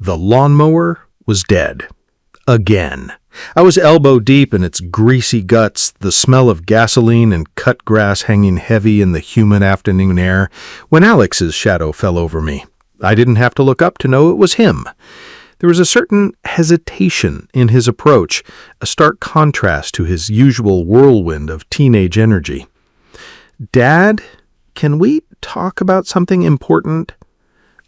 The lawnmower was dead. Again. I was elbow deep in its greasy guts, the smell of gasoline and cut grass hanging heavy in the humid afternoon air, when Alex's shadow fell over me. I didn't have to look up to know it was him. There was a certain hesitation in his approach, a stark contrast to his usual whirlwind of teenage energy. "Dad, can we talk about something important?"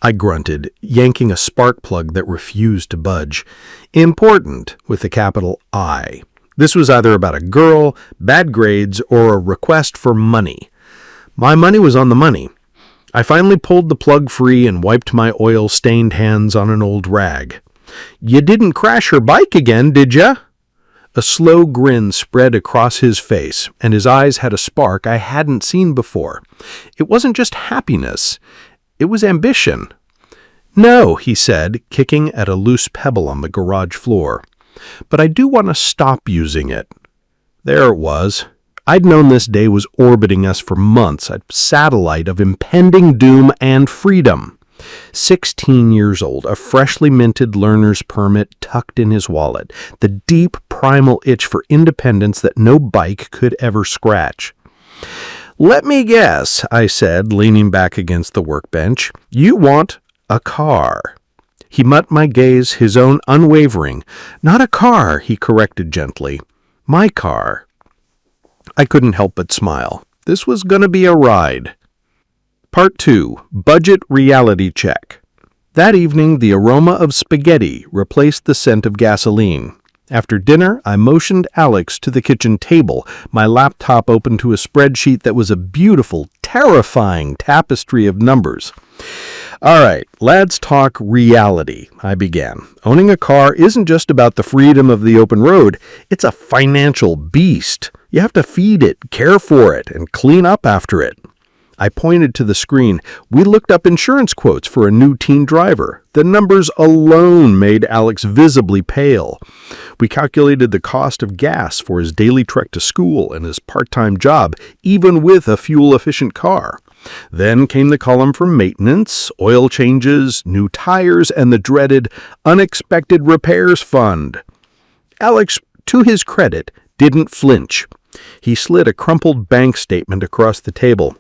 I grunted, yanking a spark plug that refused to budge. Important, with a capital I. This was either about a girl, bad grades, or a request for money. My money was on the money. I finally pulled the plug free and wiped my oil-stained hands on an old rag. "You didn't crash her bike again, did ya?" A slow grin spread across his face, and his eyes had a spark I hadn't seen before. It wasn't just happiness. It was ambition. "No," he said, kicking at a loose pebble on the garage floor. "But I do want to stop using it." There it was. I'd known this day was orbiting us for months, a satellite of impending doom and freedom. 16 years old, a freshly minted learner's permit tucked in his wallet, the deep primal itch for independence that no bike could ever scratch. "Let me guess," I said, leaning back against the workbench. "You want a car." He met my gaze, his own unwavering. "Not a car," he corrected gently. "My car." I couldn't help but smile. This was going to be a ride. Part 2. Budget Reality Check. That evening, the aroma of spaghetti replaced the scent of gasoline. After dinner, I motioned Alex to the kitchen table, my laptop open to a spreadsheet that was a beautiful, terrifying tapestry of numbers. "All right, let's talk reality," I began. "Owning a car isn't just about the freedom of the open road. It's a financial beast. You have to feed it, care for it, and clean up after it." I pointed to the screen. We looked up insurance quotes for a new teen driver. The numbers alone made Alex visibly pale. We calculated the cost of gas for his daily trek to school and his part-time job, even with a fuel-efficient car. Then came the column for maintenance, oil changes, new tires, and the dreaded unexpected repairs fund. Alex, to his credit, didn't flinch. He slid a crumpled bank statement across the table.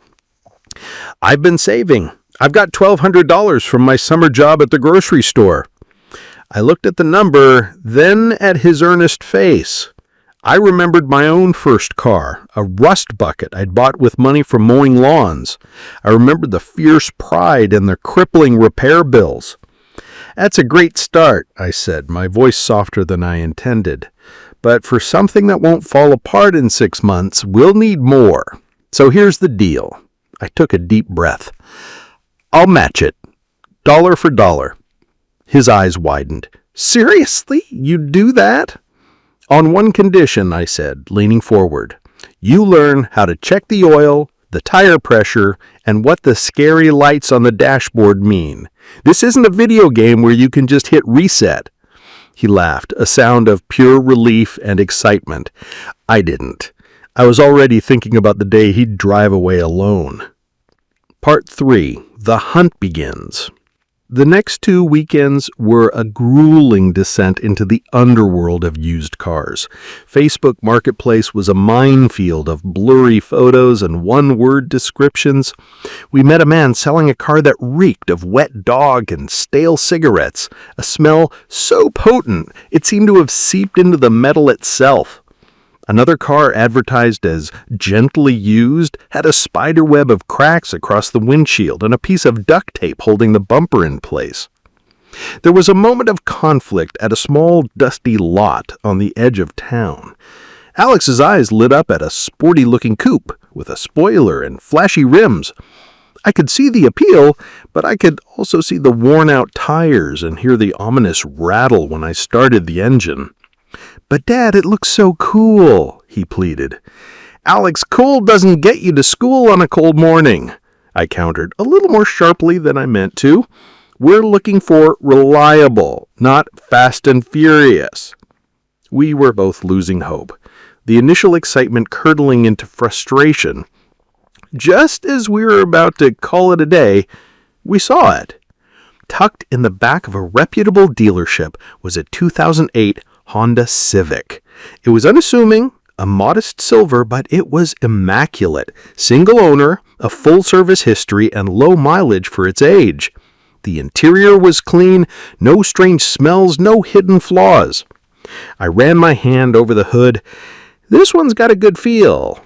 "I've been saving. I've got $1,200 from my summer job at the grocery store." I looked at the number, then at his earnest face. I remembered my own first car, a rust bucket I'd bought with money from mowing lawns. I remembered the fierce pride and the crippling repair bills. "That's a great start," I said, my voice softer than I intended. "But for something that won't fall apart in 6 months, we'll need more. So here's the deal." I took a deep breath. "I'll match it. Dollar for dollar." His eyes widened. "Seriously? You'd do that?" "On one condition," I said, leaning forward. "You learn how to check the oil, the tire pressure, and what the scary lights on the dashboard mean. This isn't a video game where you can just hit reset." He laughed, a sound of pure relief and excitement. I didn't. I was already thinking about the day he'd drive away alone. Part 3. The Hunt Begins. The next 2 weekends were a grueling descent into the underworld of used cars. Facebook Marketplace was a minefield of blurry photos and one-word descriptions. We met a man selling a car that reeked of wet dog and stale cigarettes, a smell so potent it seemed to have seeped into the metal itself. Another car advertised as gently used had a spiderweb of cracks across the windshield and a piece of duct tape holding the bumper in place. There was a moment of conflict at a small, dusty lot on the edge of town. Alex's eyes lit up at a sporty-looking coupe with a spoiler and flashy rims. I could see the appeal, but I could also see the worn-out tires and hear the ominous rattle when I started the engine. "But Dad, it looks so cool," he pleaded. "Alex, cool doesn't get you to school on a cold morning," I countered, a little more sharply than I meant to. "We're looking for reliable, not fast and furious." We were both losing hope, the initial excitement curdling into frustration. Just as we were about to call it a day, we saw it. Tucked in the back of a reputable dealership was a 2008 Honda Civic. It was unassuming, a modest silver, but it was immaculate. Single owner, a full-service history, and low mileage for its age. The interior was clean, no strange smells, no hidden flaws. I ran my hand over the hood. This one's got a good feel.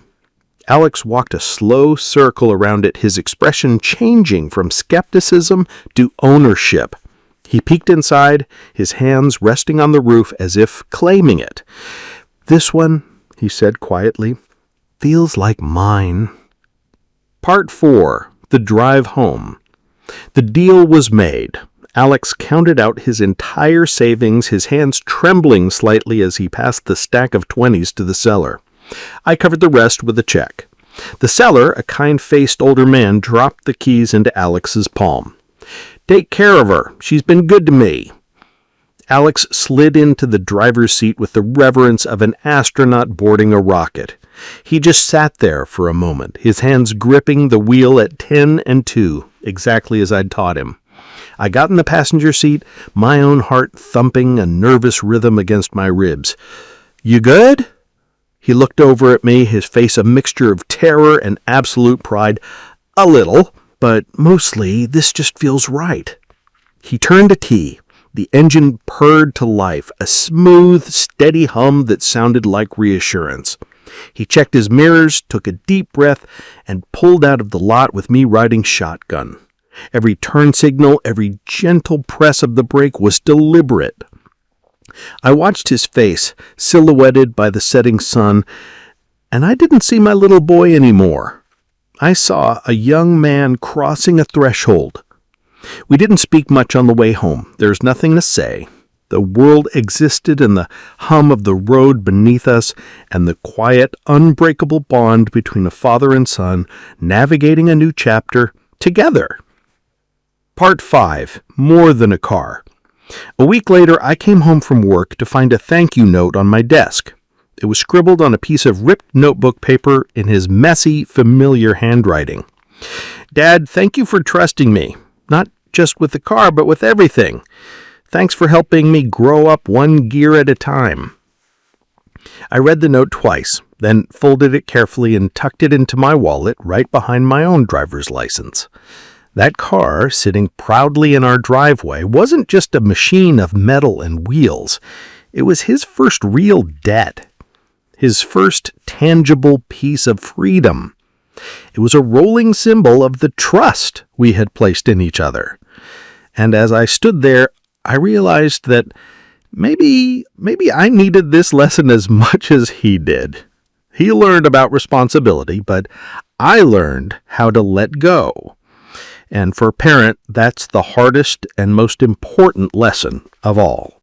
Alex walked a slow circle around it, his expression changing from skepticism to ownership. He peeked inside, his hands resting on the roof as if claiming it. "This one," he said quietly, "feels like mine." Part 4. The Drive Home. The deal was made. Alex counted out his entire savings, his hands trembling slightly as he passed the stack of 20s to the seller. I covered the rest with a check. The seller, a kind-faced older man, dropped the keys into Alex's palm. "Take care of her. She's been good to me." Alex slid into the driver's seat with the reverence of an astronaut boarding a rocket. He just sat there for a moment, his hands gripping the wheel at 10 and 2, exactly as I'd taught him. I got in the passenger seat, my own heart thumping a nervous rhythm against my ribs. "You good?" He looked over at me, his face a mixture of terror and absolute pride. "A little, but mostly this just feels right." He turned a key. The engine purred to life, a smooth, steady hum that sounded like reassurance. He checked his mirrors, took a deep breath, and pulled out of the lot with me riding shotgun. Every turn signal, every gentle press of the brake was deliberate. I watched his face, silhouetted by the setting sun, and I didn't see my little boy anymore. I saw a young man crossing a threshold. We didn't speak much on the way home. There's nothing to say. The world existed in the hum of the road beneath us and the quiet, unbreakable bond between a father and son navigating a new chapter together. Part 5. More Than a Car. A week later, I came home from work to find a thank you note on my desk. It was scribbled on a piece of ripped notebook paper in his messy, familiar handwriting. "Dad, thank you for trusting me, not just with the car, but with everything. Thanks for helping me grow up one gear at a time." I read the note twice, then folded it carefully and tucked it into my wallet right behind my own driver's license. That car, sitting proudly in our driveway, wasn't just a machine of metal and wheels. It was his first real debt, his first tangible piece of freedom. It was a rolling symbol of the trust we had placed in each other. And as I stood there, I realized that maybe I needed this lesson as much as he did. He learned about responsibility, but I learned how to let go. And for a parent, that's the hardest and most important lesson of all.